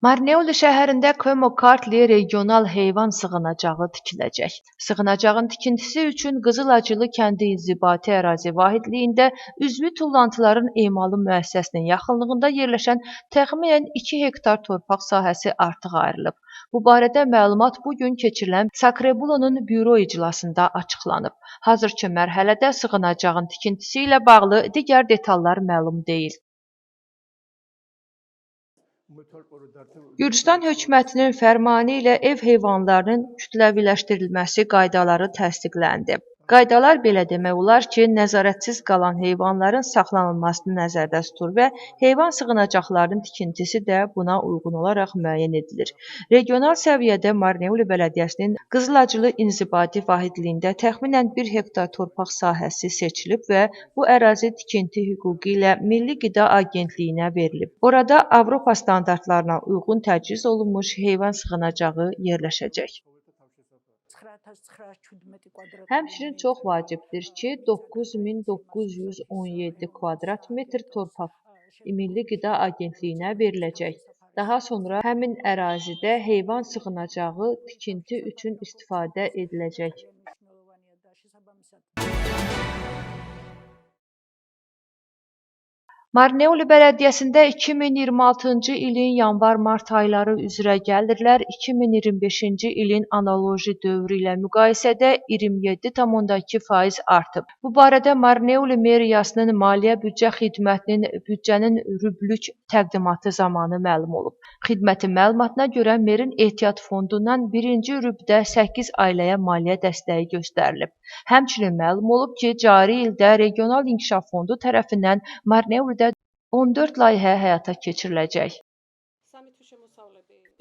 Marneuli şəhərində Kemo Kartli regional heyvan sığınacağı tikiləcək. Sığınacağın tikintisi üçün Qızılacılı kəndi inzibati ərazi vahidliyində üzvü tullantıların emalı müəssisəsinin yaxınlığında yerləşən təxminən 2 hektar torpaq sahəsi artıq ayrılıb. Bu barədə məlumat bugün keçirilən Sakrebulonun büro iclasında açıqlanıb. Hazırki mərhələdə sığınacağın tikintisi ilə bağlı digər detallar məlum deyil. Gürcüstan hökumətinin fərmanı ilə ev heyvanlarının kütləviləşdirilməsi qaydaları təsdiqləndi. Qaydalar belə demək olar ki, nəzarətsiz qalan heyvanların saxlanılmasını nəzərdə tutur və heyvan sığınacaqlarının tikintisi də buna uyğun olaraq müəyyən edilir. Regional səviyyədə Marneuli bələdiyyəsinin Qızılacılı inzibati vahidliyində təxminən 1 hektar torpaq sahəsi seçilib və bu ərazi tikinti hüququ ilə Milli Qida Agentliyinə verilib. Orada Avropa standartlarına uyğun təchiz olunmuş heyvan sığınacağı yerləşəcək. Həmçinin çox vacibdir ki, 9917 kvadrat metr torpaq Milli Qida Agentliyinə veriləcək. Daha sonra həmin ərazidə heyvan sığınacağı tikinti üçün istifadə ediləcək. Marneuli bələdiyyəsində 2026-cı ilin yanvar-mart ayları üzrə gəlirlər 2025-ci ilin analoji dövrü ilə müqayisədə 27,2% artıb. Bu barədə Marneuli meriyasının maliyyə büdcə xidmətinin büdcənin rüblük təqdimatı zamanı məlum olub. Xidmətin məlumatına görə merin ehtiyat fondundan birinci rübdə 8 ailəyə maliyyə dəstəyi göstərilib. Həmçinin məlum olub ki, cari ildə Regional İnkişaf Fondu tərəfindən Marneulidə 14 layihə həyata keçiriləcək.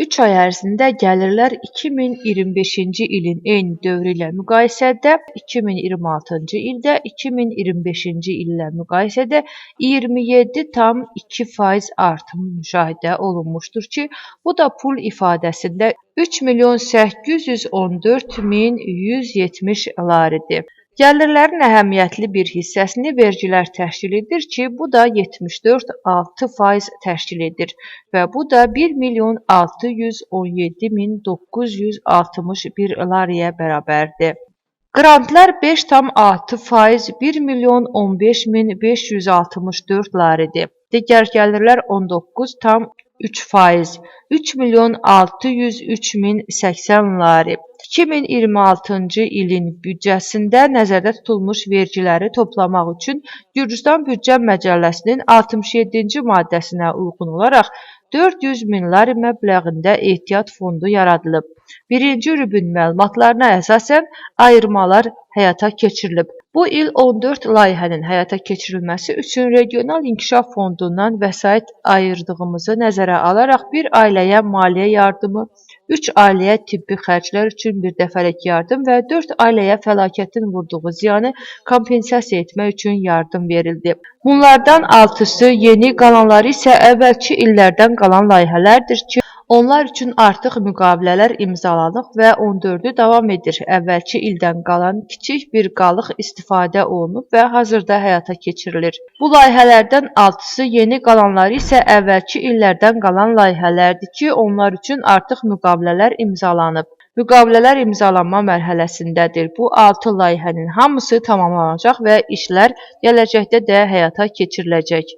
3 ay ərzində gəlirlər 2025-ci ilin eyni dövrü ilə müqayisədə 2026-cı ildə 2025-ci il ilə müqayisədə 27,2% artım müşahidə olunmuşdur ki, bu da pul ifadəsində 3.814.170 laridir. Gəlirlərin əhəmiyyətli bir hissəsini vergilər təşkil edir ki, bu da 74,6% təşkil edir və bu da 1.617.961 lariyə bərabərdir. Qrantlar 5,6%, 1.015.564 laridir. Digər gəlirlər 19,3%, 3.603.080 lari. 2026-cı ilin büdcəsində nəzərdə tutulmuş vergiləri toplamaq üçün Gürcüstan Büdcə Məcəlləsinin 67-ci maddəsinə uyğun olaraq 400.000 lari məbləğində ehtiyat fondu yaradılıb. Birinci rübün məlumatlarına əsasən ayırmalar həyata keçirilib. Bu il 14 layihənin həyata keçirilməsi üçün Regional İnkişaf Fondundan vəsait ayırdığımızı nəzərə alaraq bir ailəyə maliyyə yardımı, 3 ailəyə tibbi xərclər üçün bir dəfəlik yardım və 4 ailəyə fəlakətin vurduğu ziyanı kompensasiya etmək üçün yardım verildi. Bunlardan 6-sı yeni, qalanları isə əvvəlki illərdən qalan layihələrdir ki, onlar üçün artıq müqavilələr imzalanıb və 14-ü davam edir. Əvvəlki ildən qalan kiçik bir qalıq istifadə olunub və hazırda həyata keçirilir. Bu layihələrdən 6-sı yeni, qalanları isə əvvəlki illərdən qalan layihələrdir ki, onlar üçün artıq müqavilələr imzalanıb. Müqavilələr imzalanma mərhələsindədir. Bu 6 layihənin hamısı tamamlanacaq və işlər gələcəkdə də həyata keçiriləcək.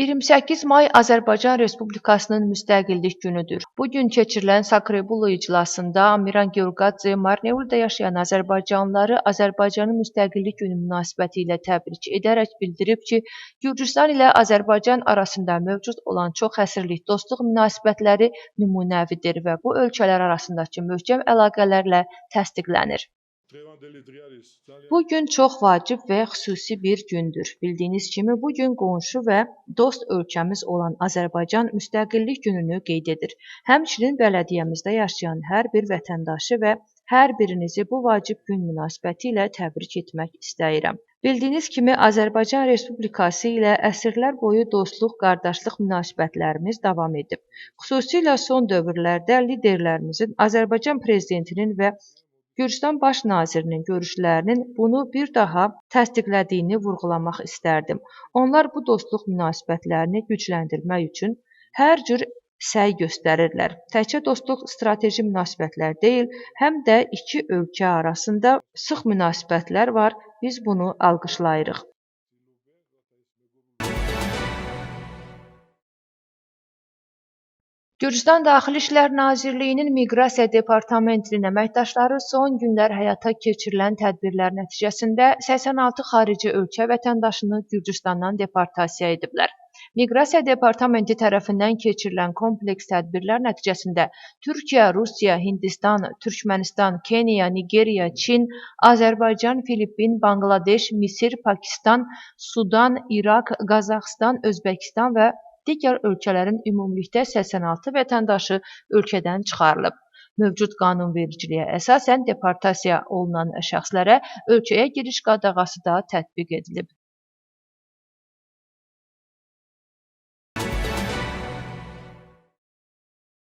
28 may Azərbaycan Respublikasının Müstəqillik günüdür. Bugün keçirilən Sakrebulo iclasında Amiran Georgadze Marneulida yaşayan azərbaycanlıları Azərbaycanın Müstəqillik günü münasibətilə təbrik edərək bildirib ki, Gürcüstan ilə Azərbaycan arasında mövcud olan çox əsrlik dostluq münasibətləri nümunəvidir və bu ölkələr arasındakı möhkəm əlaqələrlə təsdiqlənir. Bu gün çox vacib və xüsusi bir gündür. Bildiyiniz kimi, bu gün qonşu və dost ölkəmiz olan Azərbaycan Müstəqillik gününü qeyd edir. Həmçinin bələdiyyəmizdə yaşayan hər bir vətəndaşı və hər birinizi bu vacib gün münasibəti ilə təbrik etmək istəyirəm. Bildiyiniz kimi, Azərbaycan Respublikası ilə əsrlər boyu dostluq, qardaşlıq münasibətlərimiz davam edib. Xüsusilə son dövrlərdə liderlərimizin, Azərbaycan prezidentinin və Gürcüstan baş nazirinin görüşlərinin bunu bir daha təsdiqlədiyini vurğulamaq istərdim. Onlar bu dostluq münasibətlərini gücləndirmək üçün hər cür səy göstərirlər. Təkcə dostluq strateji münasibətlər deyil, həm də iki ölkə arasında sıx münasibətlər var. Biz bunu alqışlayırıq. Gürcüstan Daxili İşlər Nazirliyinin Miqrasiya Departamentinin əməkdaşları son günlər həyata keçirilən tədbirlər nəticəsində 86 xarici ölkə vətəndaşını Gürcüstandan deportasiya ediblər. Miqrasiya Departamenti tərəfindən keçirilən kompleks tədbirlər nəticəsində Türkiyə, Rusiya, Hindistan, Türkmənistan, Keniya, Nigeriya, Çin, Azərbaycan, Filippin, Banqladeş, Misir, Pakistan, Sudan, İraq, Qazaxıstan, Özbəkistan və digər ölkələrin ümumilikdə 86 vətəndaşı ölkədən çıxarılıb. Mövcud qanunvericiliyə əsasən deportasiya olunan şəxslərə ölkəyə giriş qadağası da tətbiq edilib.